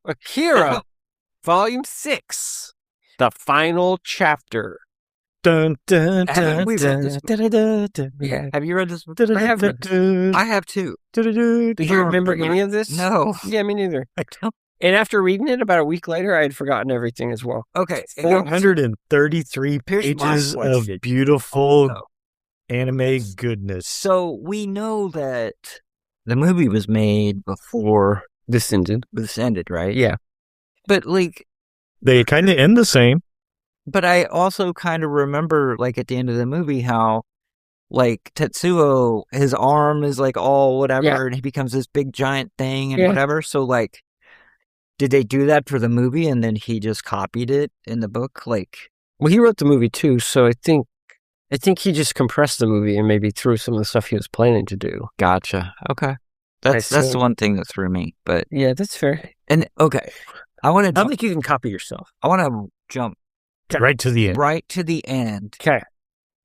Akira, Volume 6, the final chapter. Dun, dun, Haven't dun, we read dun, this dun, dun, dun, Yeah. Have you read this book? dun, I have dun, dun, I have too. dun, dun, dun, Do you remember any of this? No. Yeah, me neither. I don't. And after reading it about a week later, I had forgotten everything as well. Okay. 433 Here's my pages of question. beautiful Oh. anime goodness. So we know that the movie was made before This ended. this ended, right? Yeah. But like, They kind of end the same. but I also kind of remember like at the end of the movie how like Tetsuo, his arm is like all whatever, Yeah. and he becomes this big giant thing and Yeah. whatever. So like, did they do that for the movie and then he just copied it in the book? Like, Well, he wrote the movie too, so I think he just compressed the movie and maybe threw some of the stuff he was planning to do. gotcha. Okay. That's the see. one thing that threw me. But Yeah, that's fair. and okay, I want I don't to think you can copy yourself. jump Right to the end. right to the end. Okay.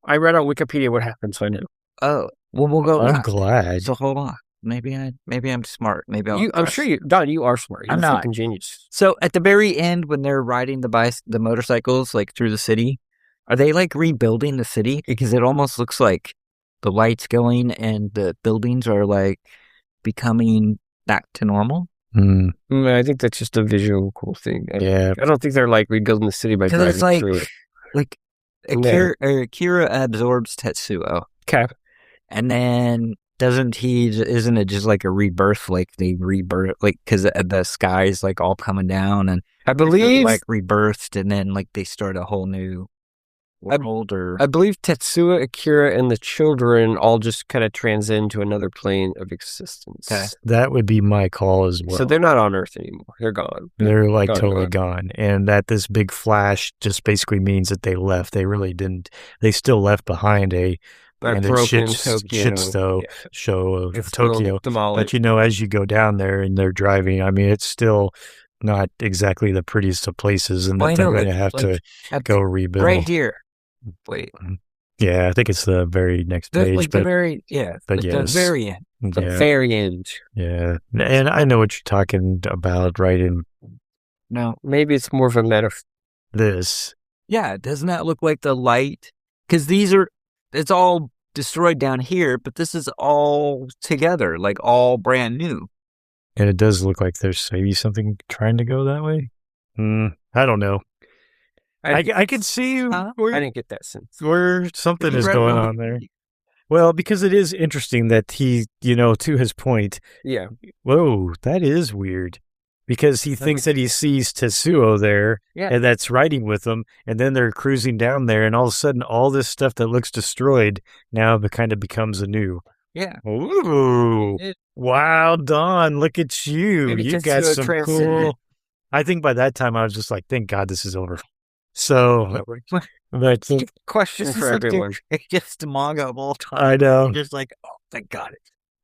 I read on Wikipedia what happened, so I knew. Oh, well, we'll go. I'm back. glad. So hold on. Maybe I'm smart. Maybe I'm sure Don, you are smart. You're I'm a not. fucking genius. So at the very end, when they're riding the motorcycles like through the city, are they like rebuilding the city? Because it almost looks like the lights going and the buildings are like becoming back to normal. I think that's just a visual cool thing. Yeah. I don't think they're like rebuilding the city by Because driving it's like, through it. like Akira absorbs Tetsuo, Okay. and then isn't it just like a rebirth? Like they rebirth, like because the sky's like all coming down, and I believe like rebirthed, and then like they start a whole new world. I believe Tetsuo, Akira, and the children all just kind of transcend to another plane of existence. Okay. That would be my call as well. So they're not on Earth anymore. They're gone. They're like Gone, totally gone. And that this big flash just basically means that they left. They really didn't. They still left behind a Broken shit show of It's Tokyo. demolished. But as you go down there and they're driving, I mean, it's still not exactly the prettiest of places, and Well, I that they're know, going to but, have to at go rebuild. right here. Wait, Yeah, I think it's the very next page. the very but the yes. very end. The Yeah, very end. yeah. And I know what you're talking about, right? In No, Maybe it's more of a metaphor. this. yeah, doesn't that look like the light? Because it's all destroyed down here, but this is all together, like all brand new. And it does look like there's maybe something trying to go that way. I don't know. I can see Huh? I didn't get that sense. where something You is read it going wrong. on there. Well, because it is interesting that he, to his point, Yeah. whoa, that is weird. Because he thinks that he sees Tetsuo there, Yeah. and that's riding with him, and then they're cruising down there, and all of a sudden, all this stuff that looks destroyed now kind of becomes anew. Yeah. Ooh. It- Wow, Don, look at you. Maybe You got Tetsuo some transcended it. cool... I think by that time, I was just like, thank God this is over. So, but Question for everyone. It's just a manga of all time. I know. Just like, oh, thank God.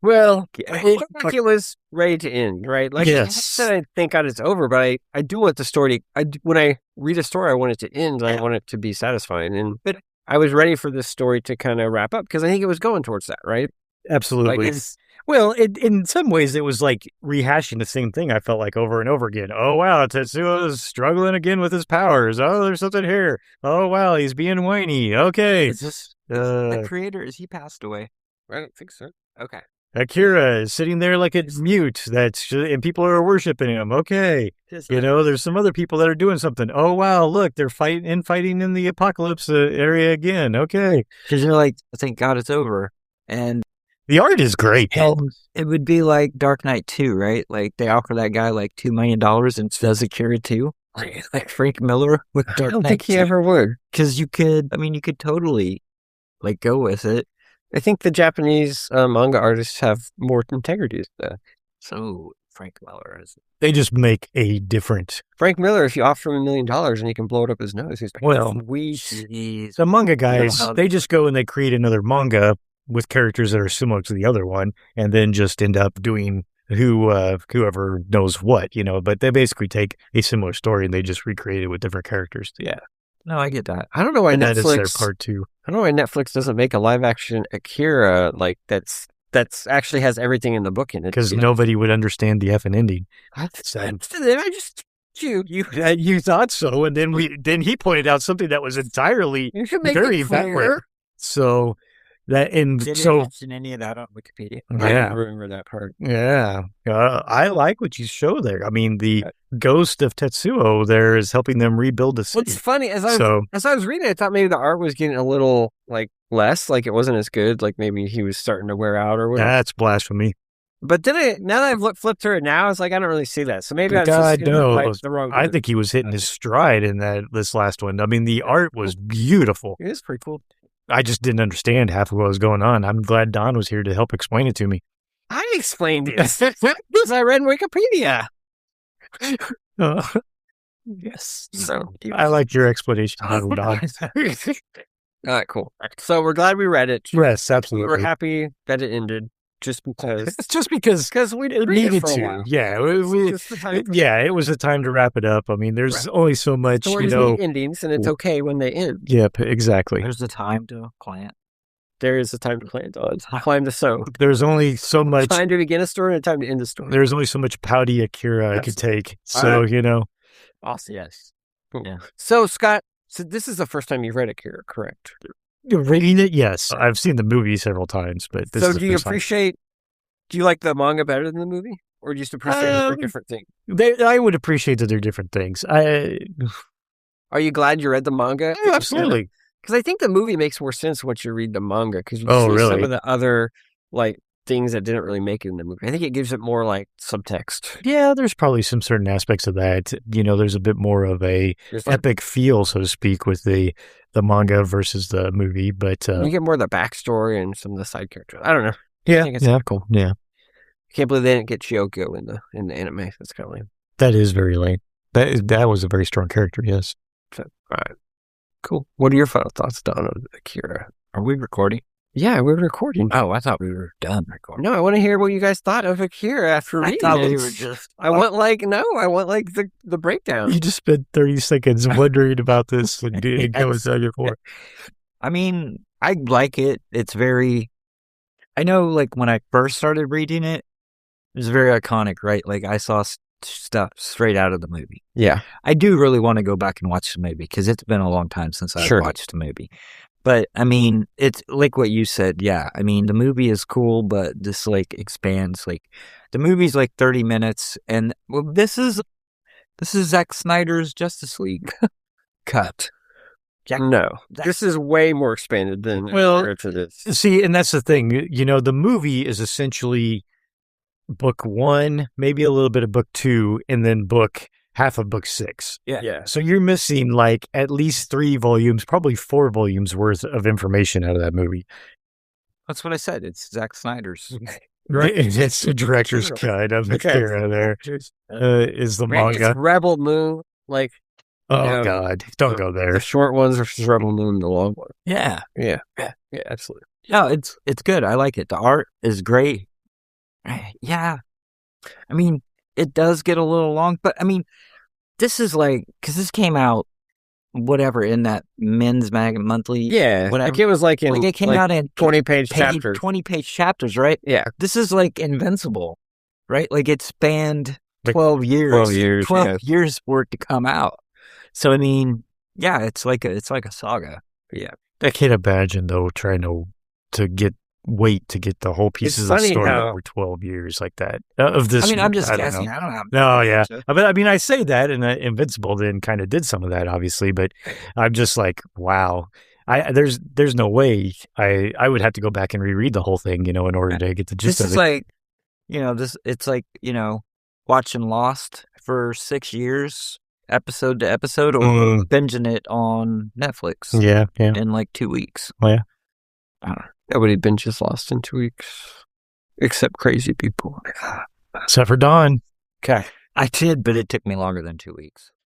Well, Yeah. it looked like it was ready to end, right? Like, Yes. I said, thank God it's over, but I do want the story. When I read a story, I want it to end. And I want it to be satisfying. But I was ready for this story to kind of wrap up because I think it was going towards that, right? Absolutely. Like, Well, in some ways, it was like rehashing the same thing. I felt like over and over again. Oh, wow, Tetsuo is struggling again with his powers. Oh, there's something here. Oh, wow, he's being whiny. Okay. Is this the Uh, creator? Is he passed away? I don't think so. Okay. Akira is sitting there like it's mute. And people are worshiping him. Okay. There's some other people that are doing something. Oh, wow, look, they're fighting in the apocalypse area again. Okay. Because you're like, thank God it's over. And The art is great. it would be like Dark Knight 2, right? Like they offer that guy like $2 million and does Akira 2. Like Frank Miller with I Dark don't Knight think he 2. ever would. Because you could totally like go with it. I think the Japanese manga artists have more integrity than that. So Frank Miller is. They just make a different. Frank Miller, if you offer him $1 million and he can blow it up his nose, he's like, Well, Jeez. The manga guys, how- they just go and they create another manga with characters that are similar to the other one, and then just end up doing whoever knows what, But they basically take a similar story and they just recreate it with different characters. Yeah. No, I get that. I don't know why And that is their Netflix. part two. I don't know why Netflix doesn't make a live action Akira like that's that's actually has everything in the book in it. Because nobody would understand the effing ending. I just You thought so, and then he pointed out something that was entirely you should make very it clear. valid. So that Didn't mention any of that on Wikipedia. I yeah, don't remember that part. yeah, I like what you show there. I mean, the ghost of Tetsuo there is helping them rebuild the city. What's funny as I was reading, I thought maybe the art was getting a little like less, like it wasn't as good, like maybe he was starting to wear out or whatever. That's blasphemy. But then now that I've flipped through it now, it's like I don't really see that. So maybe I was God just knows. the wrong. I think he was hitting his stride in this last one. I mean, the art was beautiful. It is pretty cool. I just didn't understand half of what was going on. I'm glad Don was here to help explain it to me. I explained it because I read Wikipedia. Yes. So I like your explanation, Don. all right, cool. So we're glad we read it. Yes, absolutely. We're happy that it ended. Just Just because we it read it needed for a to. while. Yeah, it was the time to wrap it up. I mean, there's Right. only so much, Stories need endings, and it's okay when they end. Yep, exactly. There's the time to plant. There is a time to plant, time to sow, There's only so much. time to begin a story, and a time to end a story. There's only so much pouty Akira I could take. So Awesome. Yes. Cool. Yeah. So Scott, this is the first time you've read Akira, correct? reading it, yes, I've seen the movie several times, but this So is the do you first time. do you like the manga better than the movie, or do you just appreciate it for different things? I would appreciate that they're different things. Are you glad you read the manga? Absolutely. Because I think the movie makes more sense once you read the manga, because you Oh, see some really? of the other like things that didn't really make it in the movie. I think it gives it more like subtext. Yeah, there's probably some certain aspects of that. There's a bit more of a There's like, epic feel, so to speak, with the manga versus the movie. But you get more of the backstory and some of the side characters. I don't know. yeah, think it's yeah, cool. Yeah, I can't believe they didn't get Chiyoko in the anime. That's kind of lame. that is very lame. That was a very strong character. Yes. So, all right. Cool. What are your final thoughts, Don, on Akira? Are we recording? Yeah, we're recording. Oh, I thought we were done recording. No, I want to hear what you guys thought of Akira after reading I thought it. we were just. I want the breakdown. You just spent 30 seconds wondering about this and didn't go Yes. second for. I mean, I like it. It's very. I know, like, when I first started reading it, it was very iconic, right? Like, I saw stuff straight out of the movie. Yeah. I do really want to go back and watch the movie because it's been a long time since I've Sure. watched the movie. But, I mean, it's like what you said. Yeah. I mean, the movie is cool, but this, like, expands. Like, the movie's like 30 minutes. And, well, this is Zack Snyder's Justice League cut. No, this is way more expanded than Akira to this. See, and that's the thing. The movie is essentially book 1, maybe a little bit of book 2, and then half of book 6. Yeah. So you're missing like at least 3 volumes, probably 4 volumes worth of information out of that movie. That's what I said. It's Zack Snyder's. Right? It's the director's cut of Akira there. Is the manga. It's Rebel Moon, like Oh, God. Don't go the there. short ones versus Rebel Moon, the long one. Yeah. Yeah, absolutely. No, it's good. I like it. The art is great. Yeah. I mean, it does get a little long, but I mean, this is like, because this came out, whatever, in that men's monthly. Yeah, whatever. like it was like in It came out in 20-page chapters. 20-page chapters, right? Yeah, This is like Invincible, right? Like it spanned Like 12 years. 12 years, 12 yeah. years for it to come out. So, I mean, yeah, it's like a saga. I can't imagine, though, trying to wait to get the whole pieces of funny story how- over 12 years like that. Of this. I mean, I'm just I don't guessing. know. I don't have. No, yeah. But I mean, I say that, and Invincible then kind of did some of that, obviously. But I'm just like, wow. There's no way I would have to go back and reread the whole thing, in order to get the gist This of is it. like, it's like, watching Lost for 6 years, episode to episode, or binging it on Netflix Yeah. in like 2 weeks. Oh, yeah. I don't know. nobody binges Lost in 2 weeks, except crazy people. Except for Dawn. Okay. I did, but it took me longer than 2 weeks.